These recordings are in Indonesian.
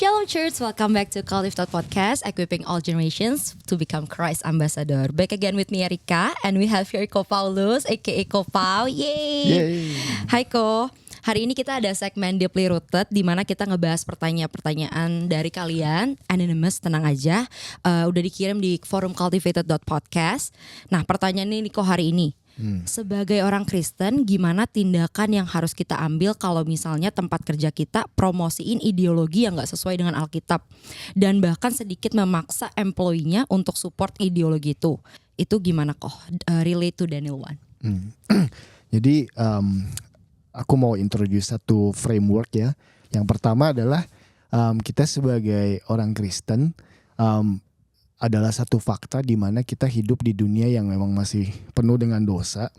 Shalom Church, welcome back to Cultive Talk Podcast, equipping all generations to become Christ Ambassador. Back again with me, Erika, and we have here Ko Paulus, aka Ko Pau. Yay! Hai Ko, hari ini kita ada segmen Deeply Rooted, di mana kita ngebahas pertanyaan-pertanyaan dari kalian, anonymous, tenang aja, udah dikirim di forum cultivated.podcast. Nah, pertanyaan ini Ko hari ini. Sebagai orang Kristen, gimana tindakan yang harus kita ambil kalau misalnya tempat kerja kita promosiin ideologi yang gak sesuai dengan Alkitab dan bahkan sedikit memaksa employee-nya untuk support ideologi itu? Itu gimana kok? Relate to Daniel 1. Jadi aku mau introduce satu framework ya. Yang pertama adalah kita sebagai orang Kristen adalah satu fakta di mana kita hidup di dunia yang memang masih penuh dengan dosa.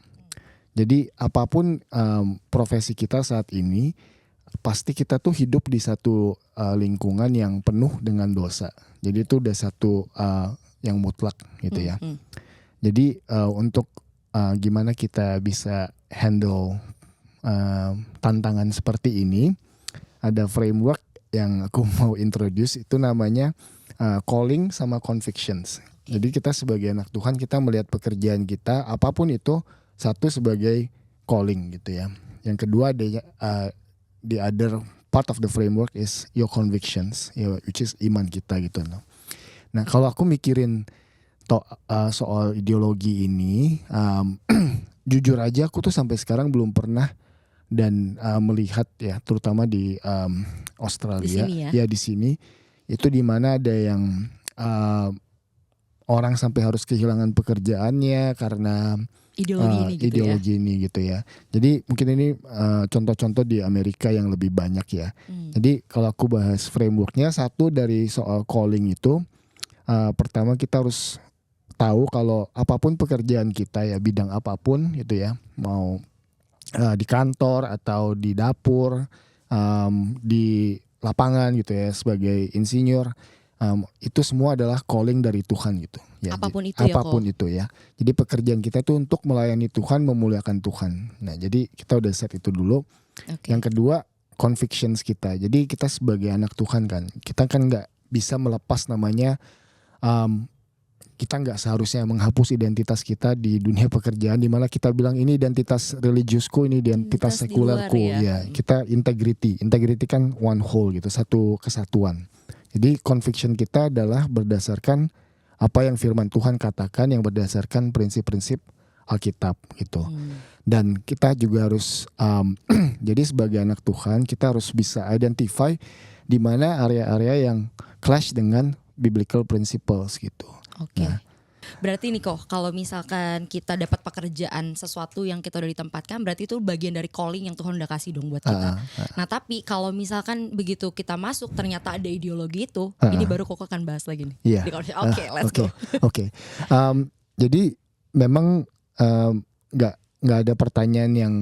Jadi apapun profesi kita saat ini, pasti kita tuh hidup di satu lingkungan yang penuh dengan dosa. Jadi itu udah satu yang mutlak gitu ya. Jadi untuk gimana kita bisa handle tantangan seperti ini, ada framework yang aku mau introduce, itu namanya calling sama convictions. Jadi kita sebagai anak Tuhan, kita melihat pekerjaan kita apapun itu, satu sebagai calling gitu ya. Yang kedua the other part of the framework is your convictions, which is iman kita gitu. Nah kalau aku mikirin soal ideologi ini, jujur aja aku tuh sampai sekarang belum pernah dan melihat ya, terutama di Australia, di sini itu di mana ada yang orang sampai harus kehilangan pekerjaannya karena ideologi ini gitu ya. Jadi mungkin ini contoh-contoh di Amerika yang lebih banyak ya. Jadi kalau aku bahas frameworknya, satu dari soal calling itu, pertama kita harus tahu kalau apapun pekerjaan kita ya, bidang apapun gitu ya, mau di kantor atau di dapur, di lapangan gitu ya, sebagai insinyur, itu semua adalah calling dari Tuhan gitu ya. Apapun itu ya. Jadi pekerjaan kita itu untuk melayani Tuhan, memuliakan Tuhan. Nah jadi kita udah set itu dulu. Yang kedua, convictions kita. Jadi kita sebagai anak Tuhan kan, kita kan gak bisa melepas namanya, kita nggak seharusnya menghapus identitas kita di dunia pekerjaan, di mana kita bilang ini identitas religiusku, ini identitas sekulerku ya. Kita integrity kan one whole gitu, satu kesatuan. Jadi conviction kita adalah berdasarkan apa yang firman Tuhan katakan, yang berdasarkan prinsip-prinsip Alkitab gitu. Dan kita juga harus jadi sebagai anak Tuhan kita harus bisa identify di mana area-area yang clash dengan biblical principles gitu. Oke. Nah, berarti nih kok, kalau misalkan kita dapat pekerjaan sesuatu yang kita udah ditempatkan, berarti itu bagian dari calling yang Tuhan udah kasih dong buat kita. Nah tapi kalau misalkan begitu kita masuk ternyata ada ideologi itu, ini baru kok akan bahas lagi nih. Yeah. Oke, let's go. Oke. Jadi memang nggak ada pertanyaan yang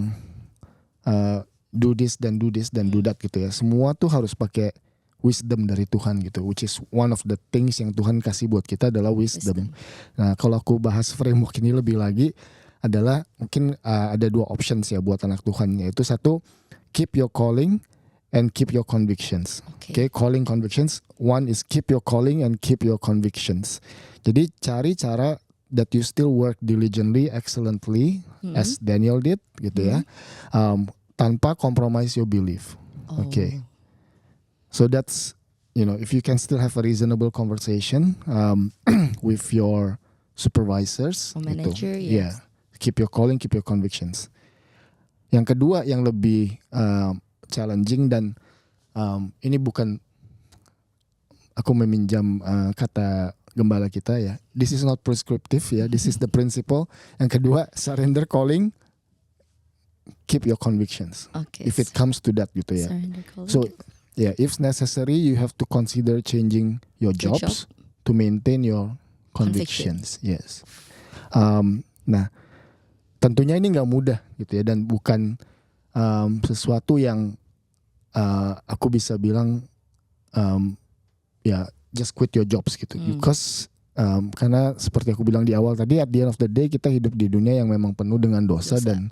do this dan do that gitu ya. Semua tuh harus pakai wisdom dari Tuhan gitu, which is one of the things yang Tuhan kasih buat kita adalah wisdom. Nah kalau aku bahas framework ini lebih lagi adalah mungkin ada dua options ya buat anak Tuhan, yaitu satu, keep your calling and keep your convictions. Okay, calling, convictions. One is keep your calling and keep your convictions. Jadi cari cara that you still work diligently, excellently, as Daniel did gitu ya, tanpa compromise your belief. Okay. So that's, if you can still have a reasonable conversation with your supervisors, manager, yes. Keep your calling, keep your convictions. Yang kedua yang lebih challenging dan ini bukan aku meminjam kata gembala kita ya. This is not prescriptive ya. This is the principle. Yang kedua, surrender calling, keep your convictions. Okay. If it comes to that gitu ya. So if necessary, you have to consider changing your jobs to maintain your convictions. Yes. Nah, tentunya ini nggak mudah gitu ya, dan bukan sesuatu yang aku bisa bilang just quit your jobs gitu. Because karena seperti aku bilang di awal tadi, at the end of the day kita hidup di dunia yang memang penuh dengan dosa. Dan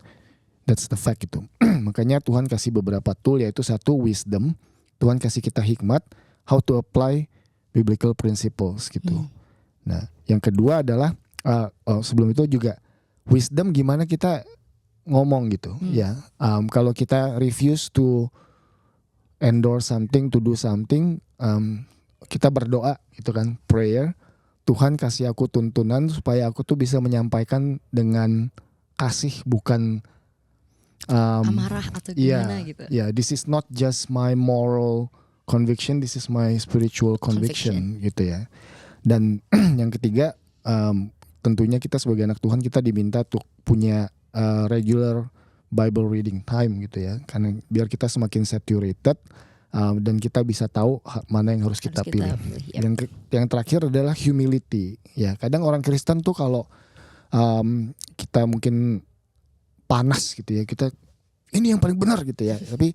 that's the fact itu. Makanya Tuhan kasih beberapa tool, yaitu satu, wisdom. Tuhan kasih kita hikmat, how to apply biblical principles gitu. Nah, yang kedua adalah sebelum itu juga wisdom gimana kita ngomong gitu ya. Kalau kita refuse to endorse something, to do something, kita berdoa gitu kan, prayer, Tuhan kasih aku tuntunan supaya aku tuh bisa menyampaikan dengan kasih, bukan amarah atau gimana gitu. This is not just my moral conviction, this is my spiritual conviction gitu ya. Dan yang ketiga, tentunya kita sebagai anak Tuhan kita diminta untuk punya regular Bible reading time gitu ya, karena biar kita semakin saturated dan kita bisa tahu mana yang harus kita pilih. Yang terakhir adalah humility ya. Kadang orang Kristen tuh kalau kita mungkin panas gitu ya, kita ini yang paling benar gitu ya, tapi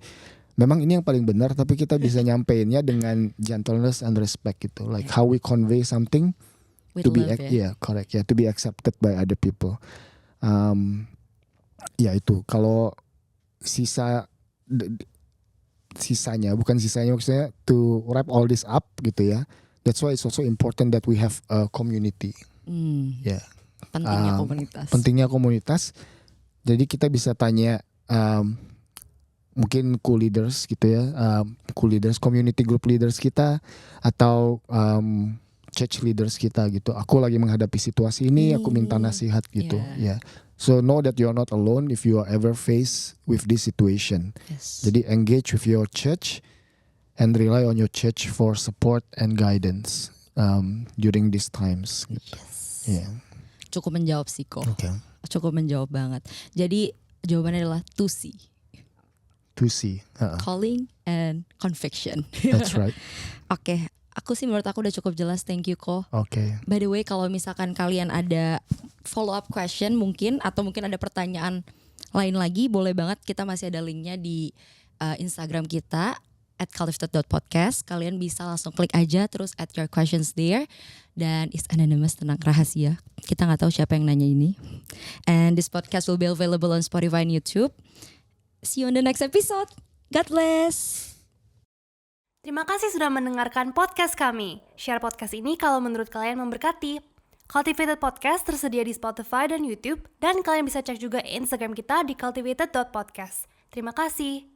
memang ini yang paling benar, tapi kita bisa nyampeinnya dengan gentleness and respect gitu, like how we convey something with to love, be correct to be accepted by other people. Itu kalau sisanya maksudnya to wrap all this up gitu ya. That's why it's also important that we have a community. Pentingnya komunitas. Jadi kita bisa tanya mungkin co-leaders gitu ya, co-leaders, community group leaders kita, atau church leaders kita gitu. Aku lagi menghadapi situasi ini, aku minta nasihat gitu ya. So know that you are not alone if you are ever faced with this situation. Jadi engage with your church and rely on your church for support and guidance during these times. Gitu. Cukup menjawab sih kok. Okay. Cukup menjawab banget. Jadi jawabannya adalah to see. Calling and conviction. That's right. Oke, aku sih menurut aku udah cukup jelas. Thank you Ko. Okay. By the way, kalau misalkan kalian ada follow up question mungkin, atau mungkin ada pertanyaan lain lagi, boleh banget, kita masih ada linknya di Instagram kita @cultivated.podcast. Kalian bisa langsung klik aja, terus add your questions there. Dan it's anonymous, tenang, rahasia. Kita gak tahu siapa yang nanya ini. And this podcast will be available on Spotify and YouTube. See you on the next episode. God bless. Terima kasih sudah mendengarkan podcast kami. Share podcast ini kalau menurut kalian memberkati. Cultivated Podcast tersedia di Spotify dan YouTube. Dan kalian bisa cek juga Instagram kita di cultivated.podcast. Terima kasih.